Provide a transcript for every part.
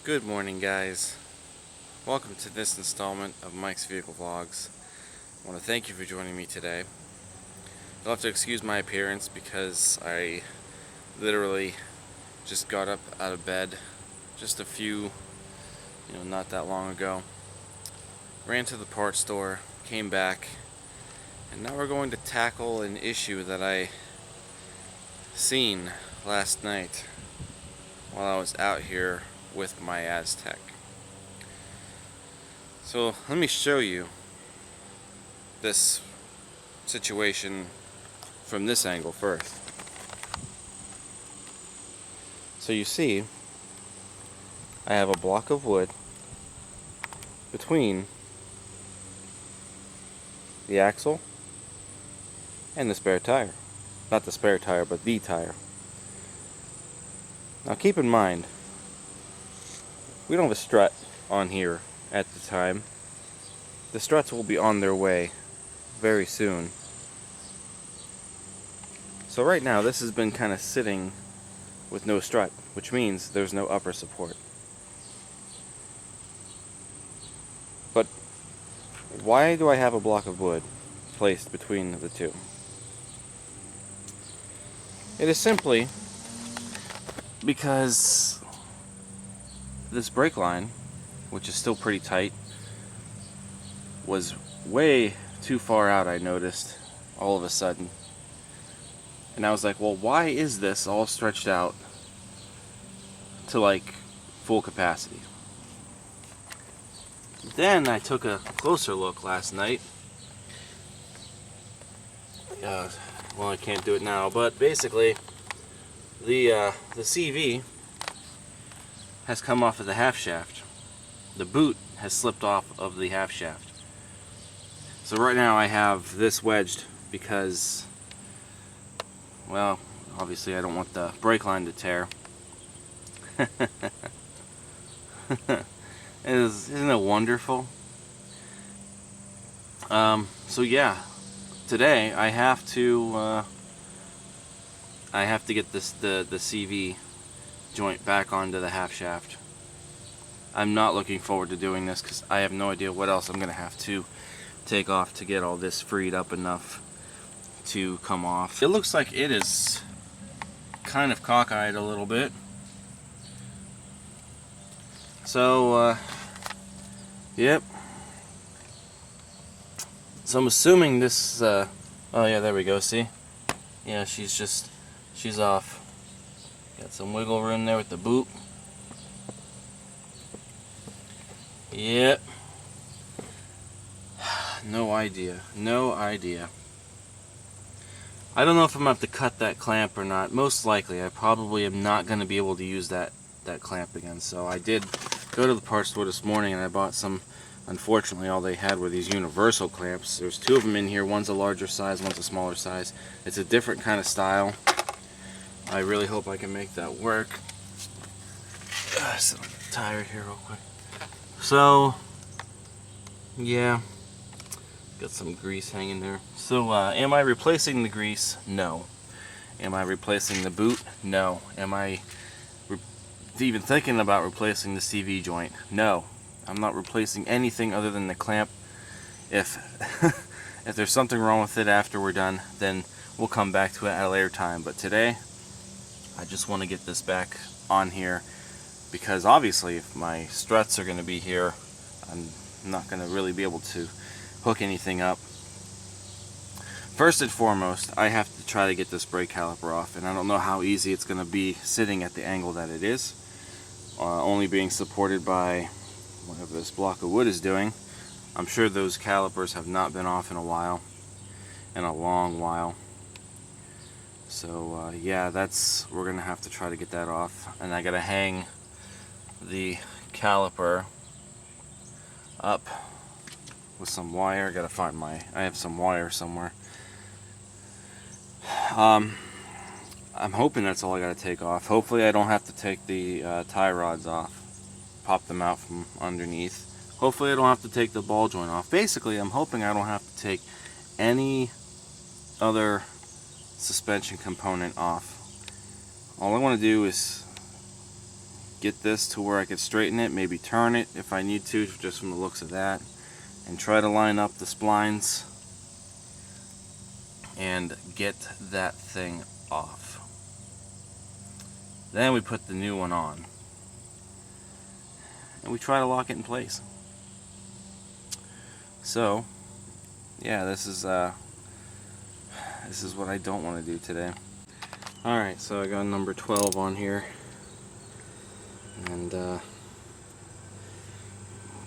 Good morning, guys. Welcome to this installment of Mike's Vehicle Vlogs. I want to thank you for joining me today. You'll have to excuse my appearance because I literally just got up out of bed just a few, not that long ago. Ran to the parts store, came back, and now we're going to tackle an issue that I seen last night while I was out here with my Aztek. So let me show you this situation from this angle first. So you see, I have a block of wood between the axle and the spare tire. Not the spare tire, but the tire. Now keep in mind, we don't have a strut on here at the time. The struts will be on their way very soon. So right now this has been kind of sitting with no strut, which means there's no upper support. But why do I have a block of wood placed between the two? It is simply because this brake line, which is still pretty tight, was way too far out, I noticed, all of a sudden. And I was like, well, why is this all stretched out to like full capacity? Then I took a closer look last night. Well, I can't do it now, but basically the CV has come off of the half shaft. The boot has slipped off of the half shaft. So right now I have this wedged because, well, obviously I don't want the brake line to tear. Isn't it wonderful? So yeah, today I have to get the CV joint back onto the half shaft. I'm not looking forward to doing this because I have no idea what else I'm gonna have to take off to get all this freed up enough to come off. It looks like it is kind of cockeyed a little bit. So, yep. So I'm assuming this, oh yeah, there we go, see? Yeah, she's off. Got some wiggle room there with the boot. Yep. No idea. I don't know if I'm going to have to cut that clamp or not. Most likely, I probably am not going to be able to use that clamp again. So I did go to the parts store this morning and I bought some. Unfortunately, all they had were these universal clamps. There's two of them in here. One's a larger size, one's a smaller size. It's a different kind of style. I really hope I can make that work. So I'm tired here real quick. So, yeah. Got some grease hanging there. So, am I replacing the grease? No. Am I replacing the boot? No. Am I even thinking about replacing the CV joint? No. I'm not replacing anything other than the clamp. If if there's something wrong with it after we're done, then we'll come back to it at a later time. But today, I just want to get this back on here because obviously if my struts are going to be here, I'm not going to really be able to hook anything up. First and foremost, I have to try to get this brake caliper off, and I don't know how easy it's going to be sitting at the angle that it is, only being supported by whatever this block of wood is doing. I'm sure those calipers have not been off in a while, in a long while. So yeah, we're going to have to try to get that off, and I got to hang the caliper up with some wire. I gotta find I have some wire somewhere. I'm hoping that's all I gotta take off. Hopefully I don't have to take the tie rods off, pop them out from underneath. Hopefully I don't have to take the ball joint off. Basically, I'm hoping I don't have to take any other suspension component off. All I want to do is get this to where I could straighten it, maybe turn it if I need to, just from the looks of that, and try to line up the splines and get that thing off. Then we put the new one on and we try to lock it in place. So yeah, this is what I don't want to do today. Alright, so I got number 12 on here, and I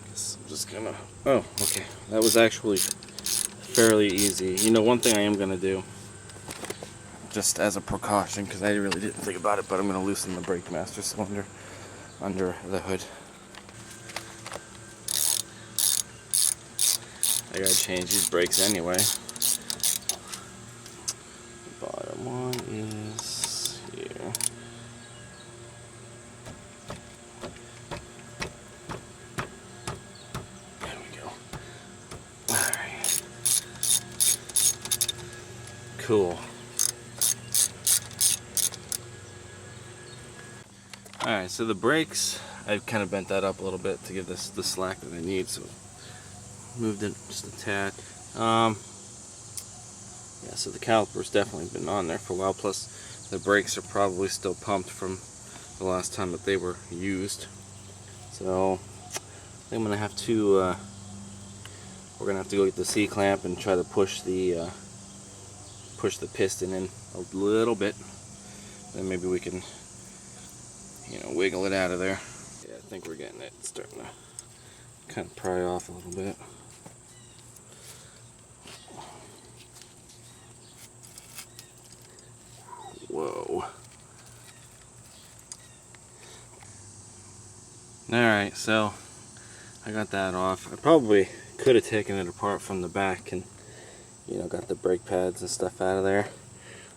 guess I'm just gonna, oh, okay, that was actually fairly easy. You know, one thing I am gonna do, just as a precaution, because I really didn't think about it, but I'm gonna loosen the brake master cylinder under the hood. I gotta change these brakes anyway. The bottom one is here. There we go. Alright. Cool. Alright, so the brakes, I've kind of bent that up a little bit to give this the slack that I need, so moved it just a tad. Yeah, so the caliper's definitely been on there for a while, plus the brakes are probably still pumped from the last time that they were used. So I'm gonna have to we're gonna have to go get the C-clamp and try to push the piston in a little bit. Then maybe we can, you know, wiggle it out of there. Yeah, I think we're getting it. It's starting to kind of pry off a little bit. Whoa. Alright, so I got that off. I probably could have taken it apart from the back and, you know, got the brake pads and stuff out of there.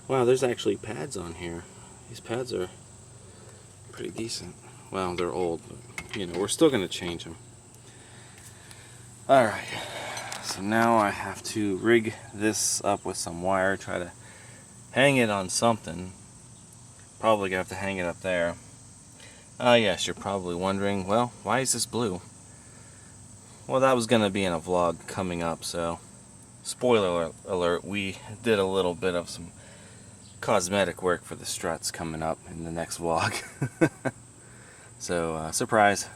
Wow, there's actually pads on here. These pads are pretty decent. Well, they're old, but, you know, we're still going to change them. Alright, so now I have to rig this up with some wire, try to hang it on something. Probably gonna have to hang it up there. Yes, you're probably wondering, well, why is this blue? Well, that was gonna be in a vlog coming up, so spoiler alert, we did a little bit of some cosmetic work for the struts coming up in the next vlog. So, surprise.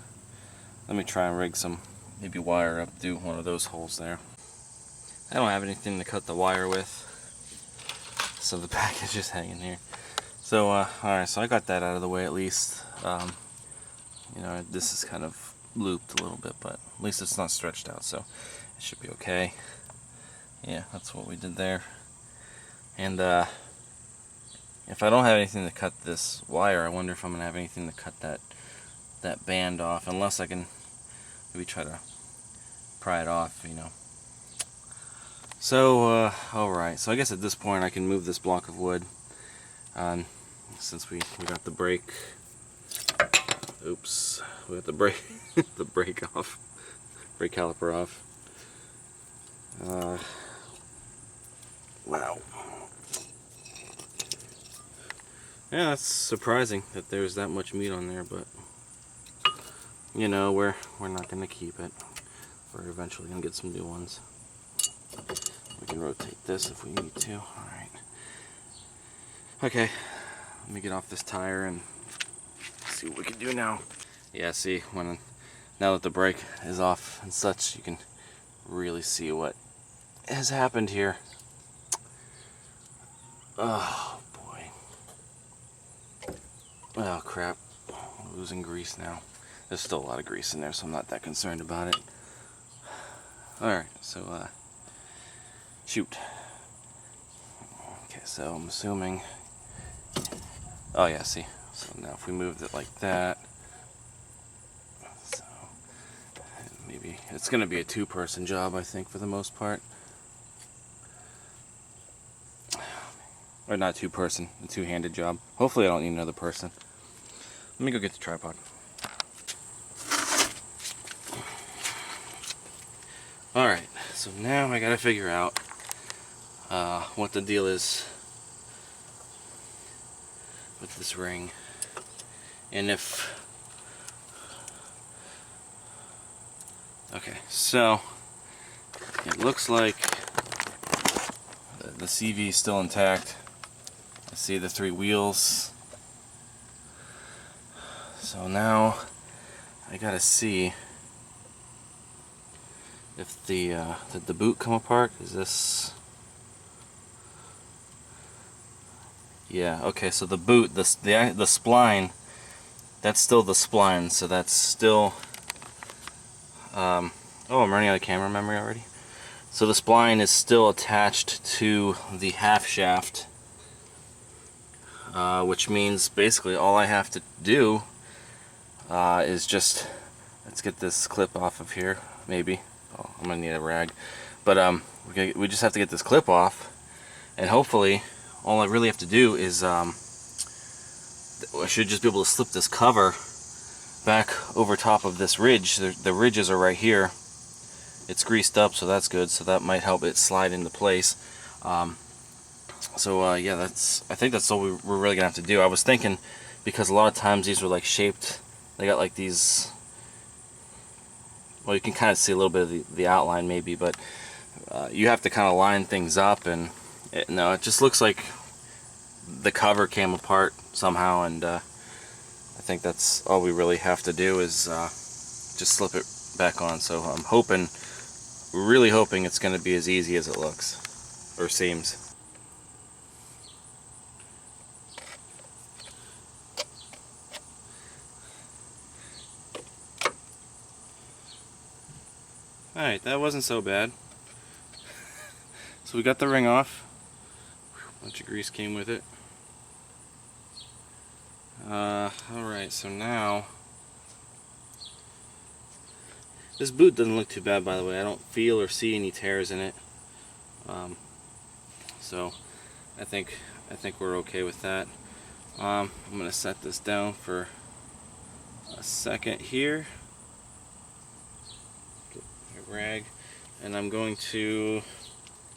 Let me try and rig some, maybe wire up through one of those holes there. I don't have anything to cut the wire with, so the back is just hanging here. So alright, so I got that out of the way at least. You know, this is kind of looped a little bit, but at least it's not stretched out, so it should be okay. Yeah, that's what we did there. And if I don't have anything to cut this wire, I wonder if I'm gonna have anything to cut that band off, unless I can maybe try to pry it off, you know. So, alright, so I guess at this point I can move this block of wood, since we got the brake, oops, we got the brake, the brake off, brake caliper off. Wow. Yeah, that's surprising that there's that much meat on there, but, you know, we're not going to keep it. We're eventually going to get some new ones. We can rotate this if we need to. Alright. Okay, let me get off this tire and see what we can do now. Yeah, see, now that the brake is off and such, you can really see what has happened here. Oh, boy. Oh, crap. I'm losing grease now. There's still a lot of grease in there, so I'm not that concerned about it. Alright, so, shoot. Okay, so I'm assuming, oh yeah, see, so now if we moved it like that, so maybe it's gonna be a two-person job, I think, for the most part. Or not two-person, a two-handed job. Hopefully I don't need another person. Let me go get the tripod. Alright, so now I gotta figure out what the deal is with this ring, and if Okay, so it looks like the CV is still intact. I see the 3 wheels. So now I gotta see if did the boot come apart? Is this? Yeah. Okay. So the boot, the spline, that's still the spline. So that's still. Oh, I'm running out of camera memory already. So the spline is still attached to the half shaft, which means basically all I have to do is just, let's get this clip off of here, maybe. Oh, I'm gonna need a rag, but we just have to get this clip off, and hopefully all I really have to do is I should just be able to slip this cover back over top of this ridge. The ridges are right here. It's greased up, so that's good. So that might help it slide into place. Yeah, I think that's all we're really gonna have to do. I was thinking, because a lot of times these were like shaped, they got like these, well, you can kind of see a little bit of the outline maybe, but you have to kind of line things up, and no, it just looks like the cover came apart somehow, and I think that's all we really have to do is just slip it back on. So I'm hoping, really hoping it's going to be as easy as it looks, or seems. Alright, that wasn't so bad. So we got the ring off. A bunch of grease came with it. Alright, so now this boot doesn't look too bad, by the way. I don't feel or see any tears in it. So I think we're okay with that. I'm gonna set this down for a second here. Get my rag, and I'm going to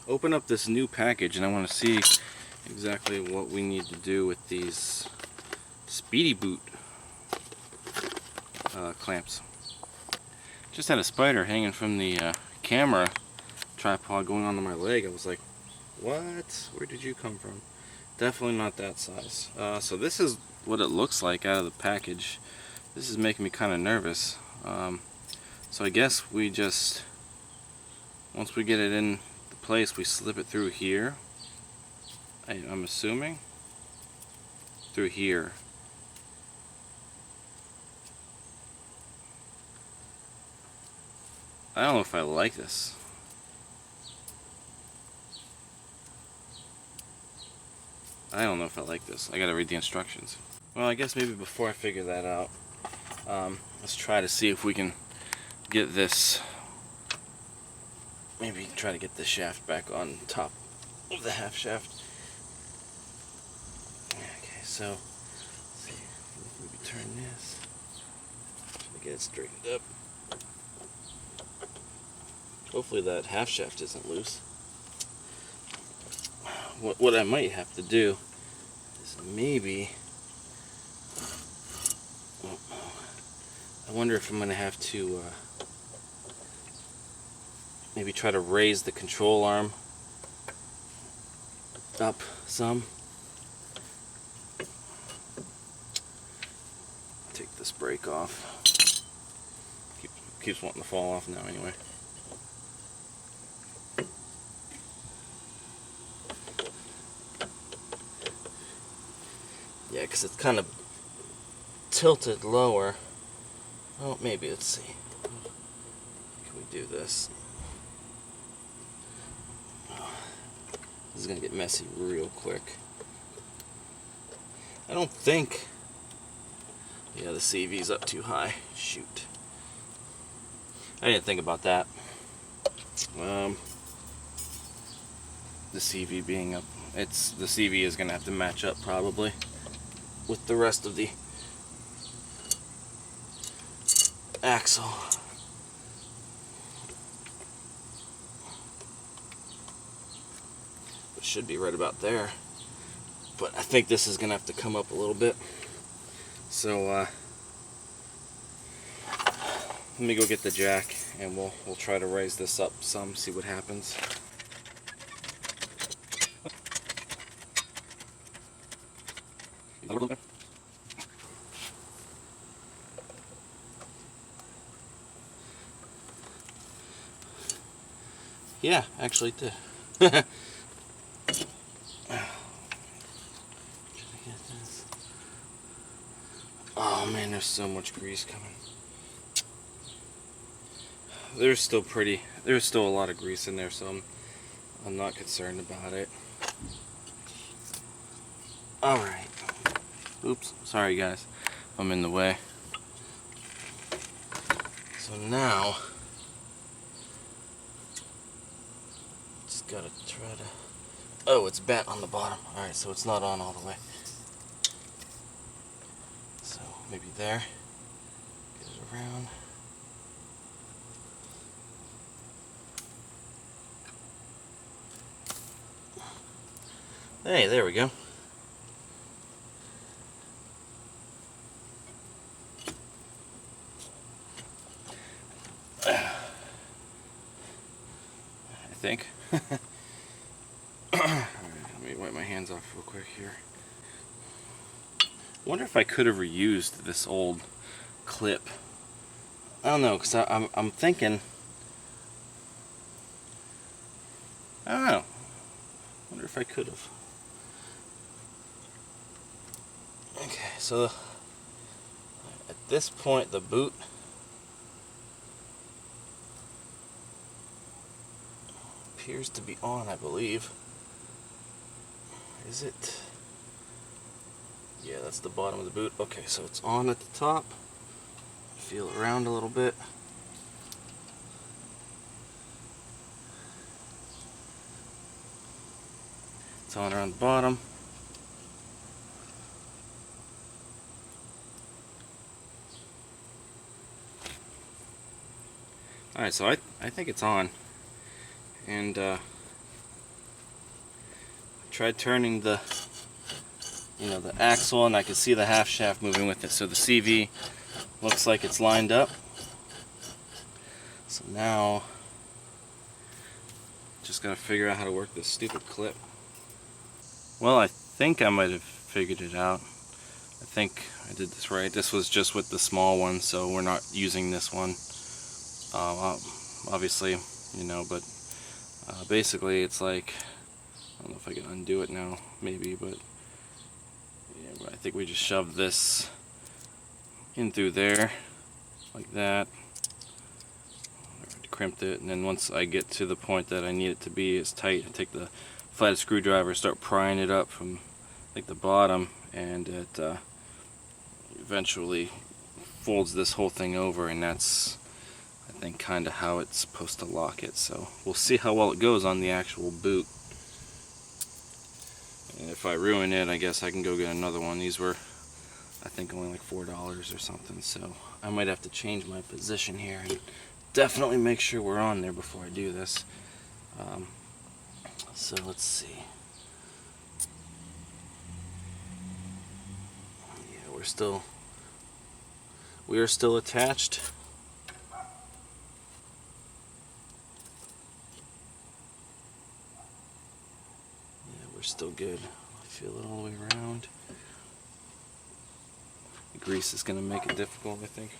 open up this new package, and I want to see exactly what we need to do with these speedi-boot clamps. Just had a spider hanging from the camera tripod going onto my leg. I was like, what? Where did you come from? Definitely not that size. So this is what it looks like out of the package. This is making me kind of nervous. So I guess we just, once we get it in place, we slip it through here. I'm assuming through here. I don't know if I like this. I don't know if I like this. I gotta read the instructions. Well, I guess maybe before I figure that out, let's try to see if we can get this, maybe try to get the shaft back on top of the half shaft. Okay, so let's see, maybe turn this, try to get it straightened up. Hopefully that half shaft isn't loose. What I might have to do is maybe, I wonder if I'm going to have to maybe try to raise the control arm up some. Take this brake off. Keeps wanting to fall off now anyway. Yeah, because it's kind of tilted lower. Oh, maybe, let's see. Can we do this? Oh, this is going to get messy real quick. I don't think... Yeah, the CV's up too high. Shoot. I didn't think about that. The CV being up. The CV is going to have to match up probably with the rest of the axle. It should be right about there, but I think this is gonna have to come up a little bit. So Let me go get the jack, and we'll try to raise this up some, see what happens. Yeah, actually it did. Oh man, there's so much grease coming. There's still a lot of grease in there, so I'm not concerned about it. Alright. Oops, sorry guys, I'm in the way. So now, just gotta try to... Oh, it's bent on the bottom. Alright, so it's not on all the way. So maybe there. Get it around. Hey, there we go. I think. Alright, let me wipe my hands off real quick here. I wonder if I could have reused this old clip. I don't know, because I'm thinking... I don't know. I wonder if I could have. Okay, so at this point the boot appears to be on, I believe. Is it? Yeah, that's the bottom of the boot. Okay, so it's on at the top. Feel it around a little bit. It's on around the bottom. Alright, so I think it's on. And tried turning the the axle, and I can see the half shaft moving with it. So the CV looks like it's lined up. So now just gotta figure out how to work this stupid clip. Well, I think I might have figured it out. I think I did this right. This was just with the small one, so we're not using this one. Obviously, but basically it's like, I don't know if I can undo it now, maybe, but yeah, I think we just shoved this in through there, like that. Crimped it, and then once I get to the point that I need it to be as tight, I take the flathead screwdriver, start prying it up from like the bottom, and it eventually folds this whole thing over, and that's, I think, kind of how it's supposed to lock it. So we'll see how well it goes on the actual boot. And if I ruin it, I guess I can go get another one. These were, I think, only like $4 or something, so I might have to change my position here and definitely make sure we're on there before I do this. So let's see. Yeah, we are still attached. Yeah, we're still good. I feel it all the way around. The grease is going to make it difficult, I think.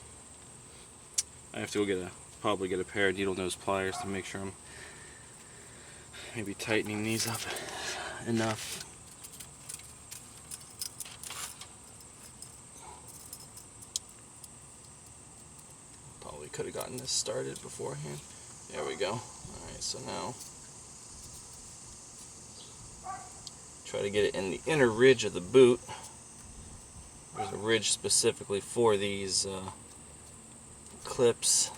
I have to go probably get a pair of needle nose pliers to make sure I'm maybe tightening these up enough. Probably could have gotten this started beforehand. There we go. Alright, so now try to get it in the inner ridge of the boot. There's a ridge specifically for these clips.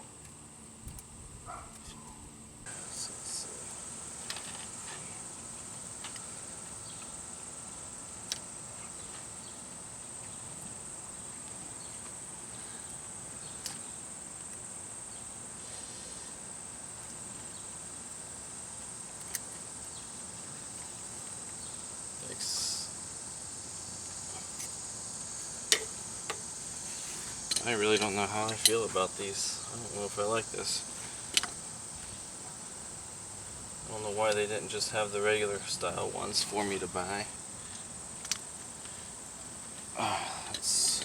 I really don't know how I feel about these. I don't know if I like this. I don't know why they didn't just have the regular style ones for me to buy. That's...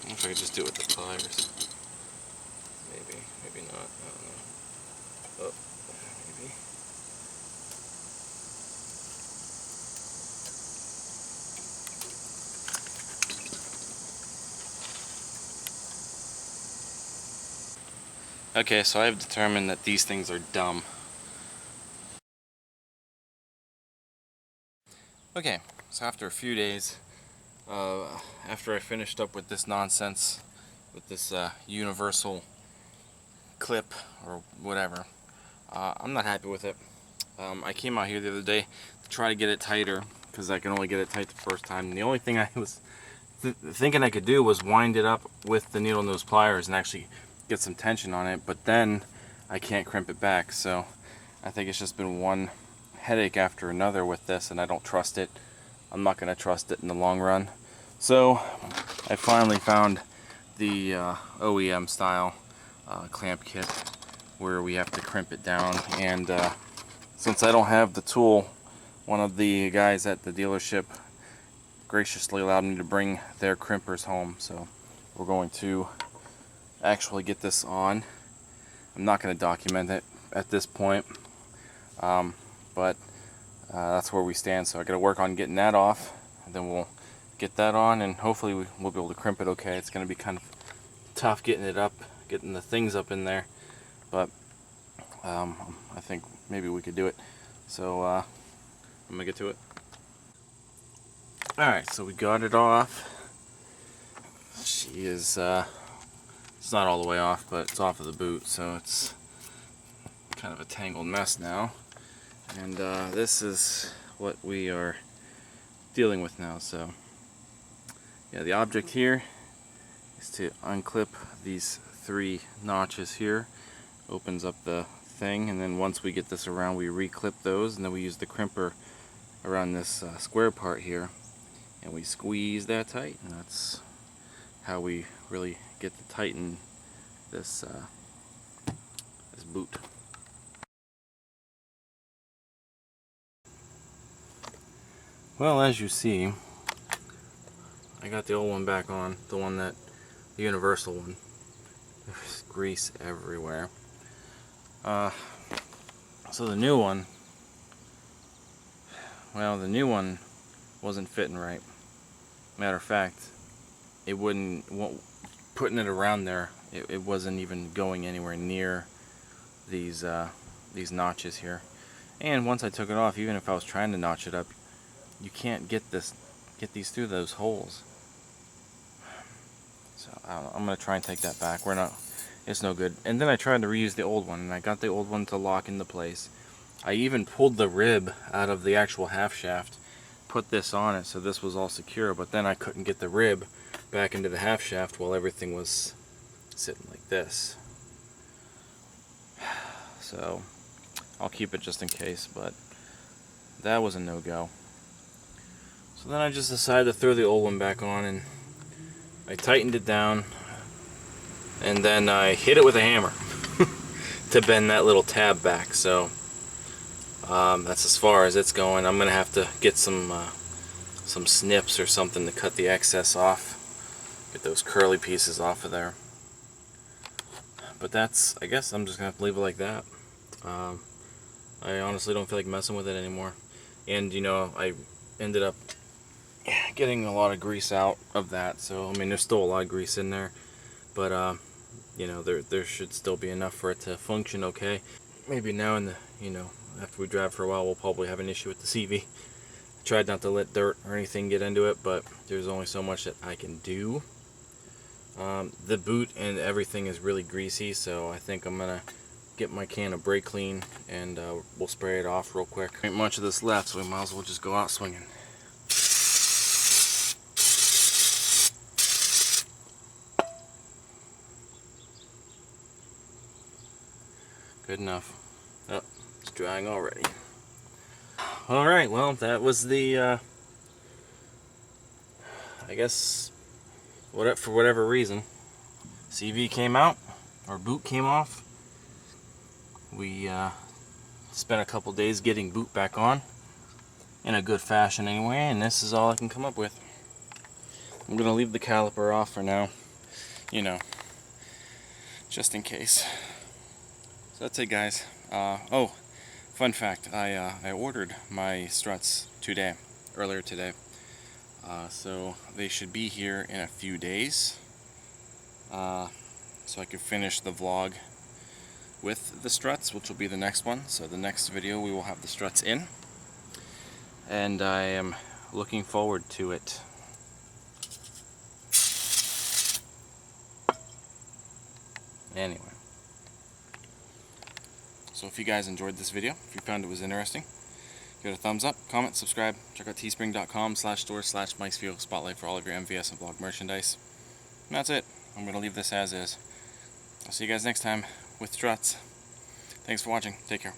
I wonder if I could just do it with the pliers. Maybe, maybe not. I don't know. Oh, maybe. Okay, so I've determined that these things are dumb. Okay, so after a few days, after I finished up with this nonsense, with this universal clip or whatever, I'm not happy with it. I came out here the other day to try to get it tighter because I can only get it tight the first time. And the only thing I was thinking I could do was wind it up with the needle nose pliers and actually get some tension on it, but then I can't crimp it back. So I think it's just been one headache after another with this, and I don't trust it. I'm not going to trust it in the long run. So I finally found the OEM style clamp kit where we have to crimp it down, and since I don't have the tool, one of the guys at the dealership graciously allowed me to bring their crimpers home, so we're going to actually get this on. I'm not going to document it at this point, but that's where we stand. So I got to work on getting that off, and then we'll get that on, and hopefully we'll be able to crimp it okay. It's going to be kind of tough getting it up, getting the things up in there, but I think maybe we could do it. So I'm gonna get to it. Alright, so we got it off. She is it's not all the way off, but it's off of the boot, so it's kind of a tangled mess now. And this is what we are dealing with now. So yeah, the object here is to unclip these 3 notches here. Opens up the thing, and then once we get this around, we reclip those, and then we use the crimper around this square part here, and we squeeze that tight, and that's how we really get to tighten this this boot. Well, as you see, I got the old one back on, the universal one. There's grease everywhere. So the new one, well, the new one wasn't fitting right. Matter of fact, putting it around there, it wasn't even going anywhere near these notches here. And once I took it off, even if I was trying to notch it up, you can't get these through those holes. So I don't know, I'm gonna try and take that back. It's no good. And then I tried to reuse the old one, and I got the old one to lock into place. I even pulled the rib out of the actual half shaft, put this on it so this was all secure, but then I couldn't get the rib back into the half shaft while everything was sitting like this. So I'll keep it just in case, but that was a no-go. So then I just decided to throw the old one back on, and I tightened it down, and then I hit it with a hammer to bend that little tab back. So that's as far as it's going. I'm gonna have to get some snips or something to cut the excess off, get those curly pieces off of there. But I guess I'm just gonna have to leave it like that. I honestly don't feel like messing with it anymore. And you know, I ended up getting a lot of grease out of that. So I mean, there's still a lot of grease in there, but you know, there should still be enough for it to function okay. Maybe now after we drive for a while, we'll probably have an issue with the CV. I tried not to let dirt or anything get into it, but there's only so much that I can do. The boot and everything is really greasy, so I think I'm gonna get my can of brake clean, and we'll spray it off real quick. Ain't much of this left, so we might as well just go out swinging. Good enough. Oh, it's drying already. Alright, well, that was the, I guess, for whatever reason, CV came out, or boot came off. We spent a couple days getting boot back on, in a good fashion anyway, and this is all I can come up with. I'm going to leave the caliper off for now, you know, just in case. So that's it, guys. Oh, fun fact, I ordered my struts earlier today. So they should be here in a few days, so I can finish the vlog with the struts, which will be the next one. So the next video we will have the struts in, and I am looking forward to it. Anyway, so if you guys enjoyed this video, if you found it was interesting, give it a thumbs up, comment, subscribe, check out teespring.com/store/Mike'sVehicle Spotlight for all of your MVS and vlog merchandise. And that's it. I'm going to leave this as is. I'll see you guys next time with struts. Thanks for watching. Take care.